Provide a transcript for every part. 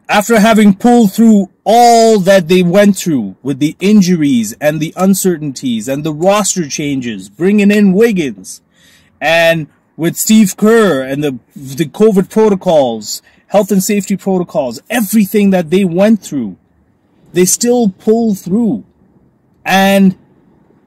After having pulled through all that they went through with the injuries and the uncertainties and the roster changes, bringing in Wiggins, and with Steve Kerr and the COVID protocols, health and safety protocols, everything that they went through, they still pulled through. And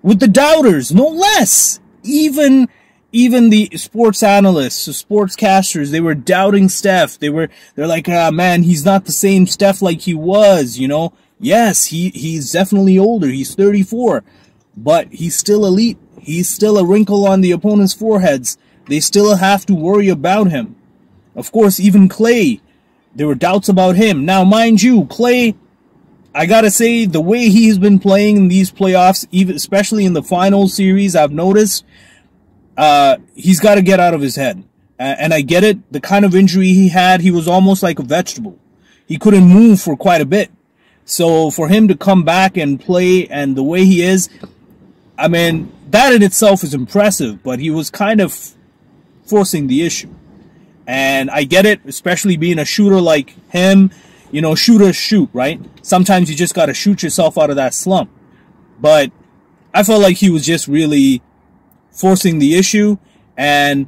with the doubters, no less, even the sports analysts, the sportscasters, they were doubting Steph. They're like, man, he's not the same Steph like he was, you know. Yes, he's definitely older. He's 34, but he's still elite. He's still a wrinkle on the opponent's foreheads. They still have to worry about him. Of course, even Klay, there were doubts about him. Now, mind you, Klay, I gotta say, the way he's been playing in these playoffs, even especially in the finals series, I've noticed, he's got to get out of his head. And I get it. The kind of injury he had, he was almost like a vegetable. He couldn't move for quite a bit. So for him to come back and play and the way he is, I mean, that in itself is impressive, but he was kind of forcing the issue. And I get it, especially being a shooter like him. You know, shooters shoot, right? Sometimes you just got to shoot yourself out of that slump. But I felt like he was just really forcing the issue. And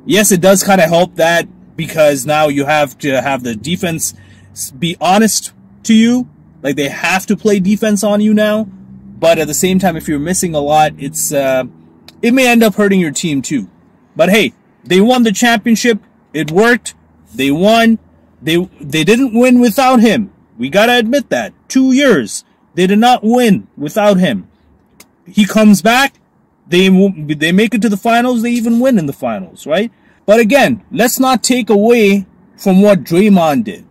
yes, it does kind of help that, because now you have to have the defense be honest to you. Like, they have to play defense on you now. But at the same time, if you're missing a lot, it may end up hurting your team too. But hey, they won the championship. It worked. They won. They didn't win without him. We gotta admit that. 2 years. They did not win without him. He comes back. They make it to the finals. They even win in the finals, right? But again, let's not take away from what Draymond did,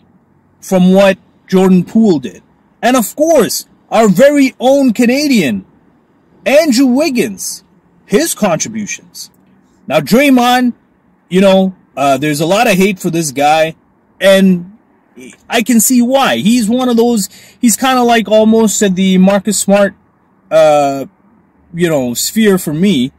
from what Jordan Poole did. And of course, our very own Canadian, Andrew Wiggins, his contributions. Now, Draymond, you know, there's a lot of hate for this guy, and I can see why. He's one of those, he's kind of like almost at the Marcus Smart, you know, sphere for me.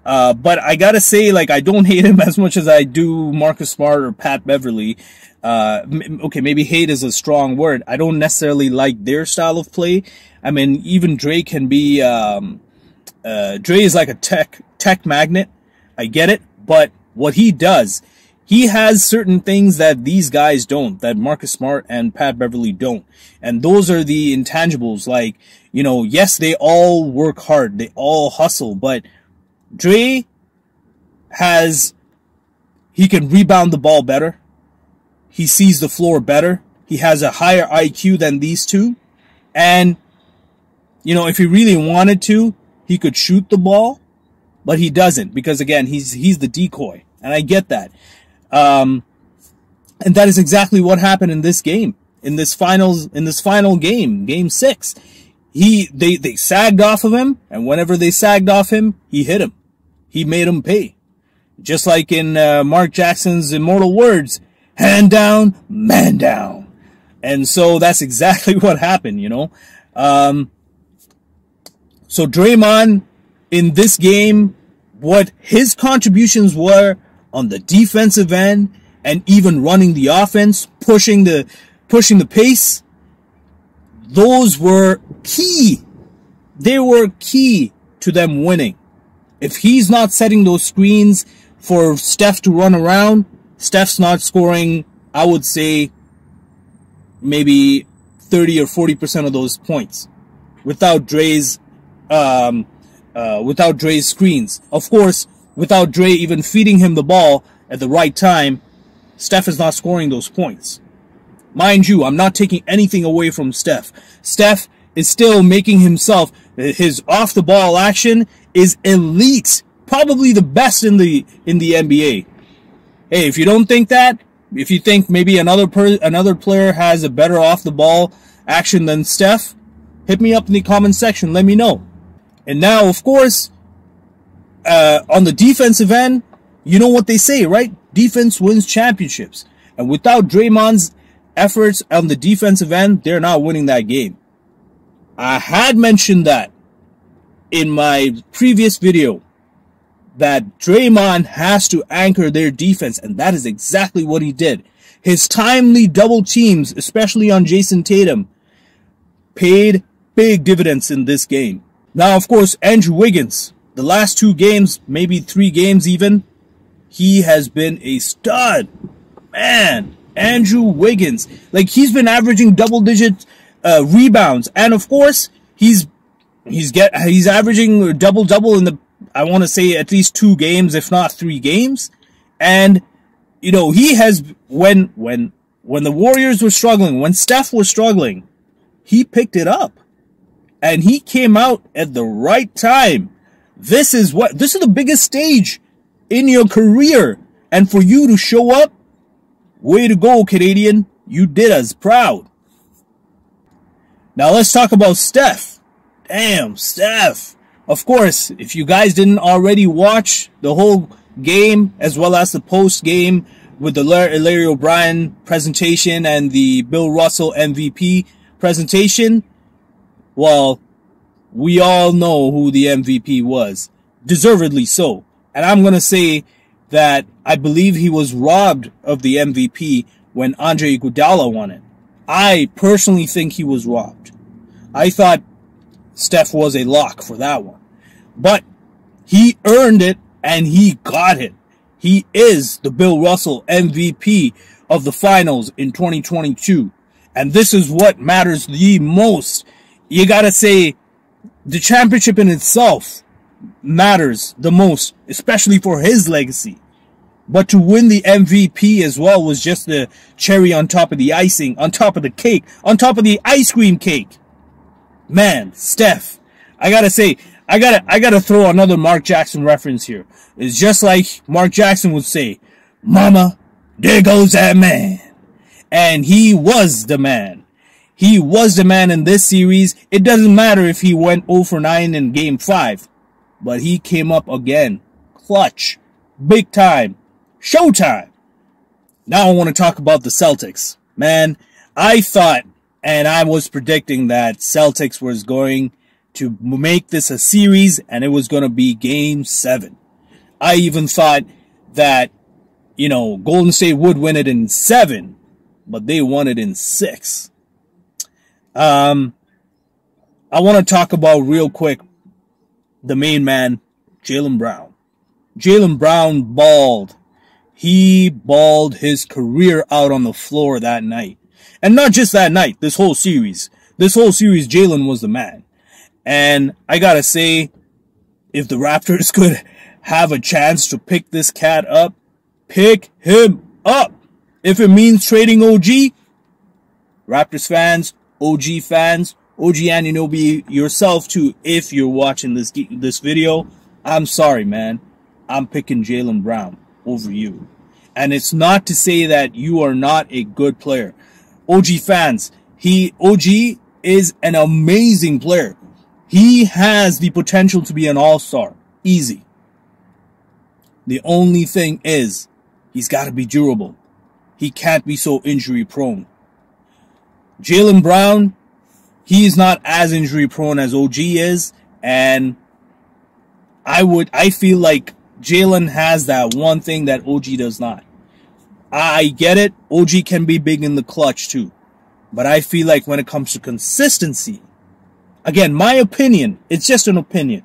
But I gotta say, like, I don't hate him as much as I do Marcus Smart or Pat Beverly. Okay, maybe hate is a strong word. I don't necessarily like their style of play. I mean, even Dre can be, Dre is like a tech magnet. I get it. But what he does, he has certain things that these guys don't, that Marcus Smart and Pat Beverly don't. And those are the intangibles. Like, you know, yes, they all work hard. They all hustle. But Dre he can rebound the ball better. He sees the floor better. He has a higher IQ than these two. And, you know, if he really wanted to, he could shoot the ball, but he doesn't, because again, he's the decoy. And I get that. And that is exactly what happened in this game, in this final game, game 6. They sagged off of him, and whenever they sagged off him, he hit him. He made him pay. Just like in Mark Jackson's immortal words, hand down, man down. And so that's exactly what happened, you know. So Draymond, in this game, what his contributions were on the defensive end and even running the offense, pushing the pace, those were key. They were key to them winning. If he's not setting those screens for Steph to run around, Steph's not scoring, I would say, maybe 30 or 40% of those points without Dre's screens. Of course, without Dre even feeding him the ball at the right time, Steph is not scoring those points. Mind you, I'm not taking anything away from Steph. Steph is still making himself, his off-the-ball action is elite. Probably the best in the NBA. Hey, if you don't think that, if you think maybe another player has a better off-the-ball action than Steph, hit me up in the comment section. Let me know. And now, of course, on the defensive end, you know what they say, right? Defense wins championships. And without Draymond's efforts on the defensive end, they're not winning that game. I had mentioned that in my previous video, that Draymond has to anchor their defense, and that is exactly what he did. his timely double teams, especially on Jason Tatum, paid big dividends in this game. Now, of course, Andrew Wiggins, the last 2 games, maybe 3 games even, he has been a stud. Man, Andrew Wiggins, like, he's been averaging double-digit rebounds, and of course, he's averaging double-double in the, I want to say, at least 2 games, if not 3 games. And you know, he has, when the Warriors were struggling, when Steph was struggling, he picked it up. And he came out at the right time. This is the biggest stage in your career. And for you to show up, way to go, Canadian. You did us proud. Now let's talk about Steph. Damn, Steph. Of course, if you guys didn't already watch the whole game, as well as the post game with the Larry O'Brien presentation and the Bill Russell MVP presentation, well, we all know who the MVP was, deservedly so. And I'm going to say that I believe he was robbed of the MVP when Andre Iguodala won it. I personally think he was robbed. I thought Steph was a lock for that one. But he earned it, and he got it. He is the Bill Russell MVP of the finals in 2022. And this is what matters the most. You gotta say, the championship in itself matters the most, especially for his legacy. But to win the MVP as well was just the cherry on top of the icing, on top of the cake, on top of the ice cream cake. Man, Steph, I gotta say, I gotta throw another Mark Jackson reference here. It's just like Mark Jackson would say, "Mama, there goes that man." And he was the man. He was the man in this series. It doesn't matter if he went 0 for 9 in Game 5. But he came up again. Clutch. Big time. Showtime. Now I want to talk about the Celtics. Man, I thought, and I was predicting that Celtics was going to make this a series, and it was going to be Game 7. I even thought that, you know, Golden State would win it in 7, but they won it in 6. I want to talk about real quick the main man, Jaylen Brown. Jaylen Brown balled. He balled his career out on the floor that night. And not just that night, this whole series. This whole series, Jaylen was the man. And I gotta say, if the Raptors could have a chance to pick this cat up, pick him up. If it means trading OG, Raptors fans, OG fans, OG Anunoby yourself too, if you're watching this video, I'm sorry, man. I'm picking Jaylen Brown over you. And it's not to say that you are not a good player. OG fans, OG is an amazing player. He has the potential to be an all-star. Easy. The only thing is, he's got to be durable. He can't be so injury-prone. Jaylen Brown, he's not as injury-prone as OG is, and I feel like Jaylen has that one thing that OG does not. I get it. OG can be big in the clutch too. But I feel like when it comes to consistency, again, my opinion, it's just an opinion.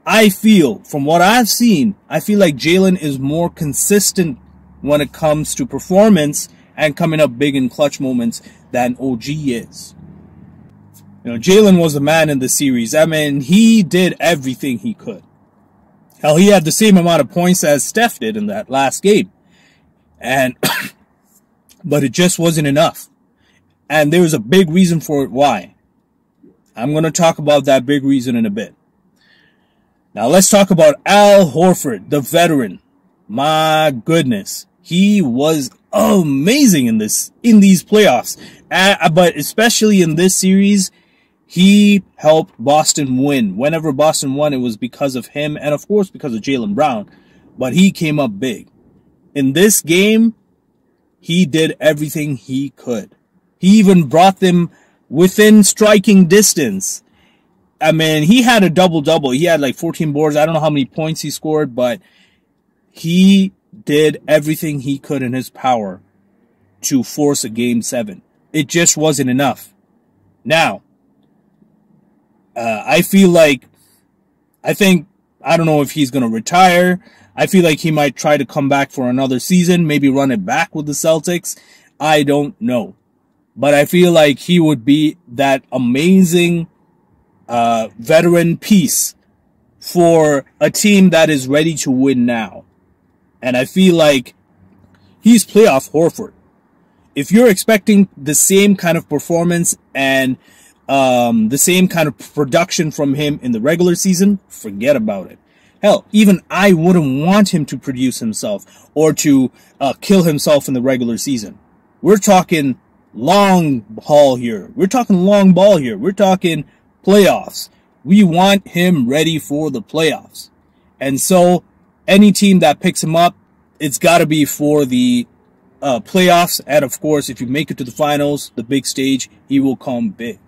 I feel, from what I've seen, I feel like Jaylen is more consistent when it comes to performance and coming up big in clutch moments than OG is. You know, Jaylen was the man in the series. I mean, he did everything he could. Hell, he had the same amount of points as Steph did in that last game. And, but it just wasn't enough. And there was a big reason for it. Why? I'm going to talk about that big reason in a bit. Now let's talk about Al Horford, the veteran. My goodness. He was amazing in these playoffs. But especially in this series, he helped Boston win. Whenever Boston won, it was because of him and of course because of Jaylen Brown. But he came up big. In this game, he did everything he could. He even brought them within striking distance. I mean, he had a double-double. He had like 14 boards. I don't know how many points he scored, but he did everything he could in his power to force a Game 7. It just wasn't enough. Now, I don't know if he's going to retire. I feel like he might try to come back for another season, maybe run it back with the Celtics. I don't know. But I feel like he would be that amazing veteran piece for a team that is ready to win now. And I feel like he's playoff Horford. If you're expecting the same kind of performance and the same kind of production from him in the regular season, forget about it. Hell, even I wouldn't want him to produce himself or to kill himself in the regular season. We're talking long haul here. We're talking long ball here. We're talking playoffs. We want him ready for the playoffs. And so any team that picks him up, it's got to be for the playoffs. And of course, if you make it to the finals, the big stage, he will come big.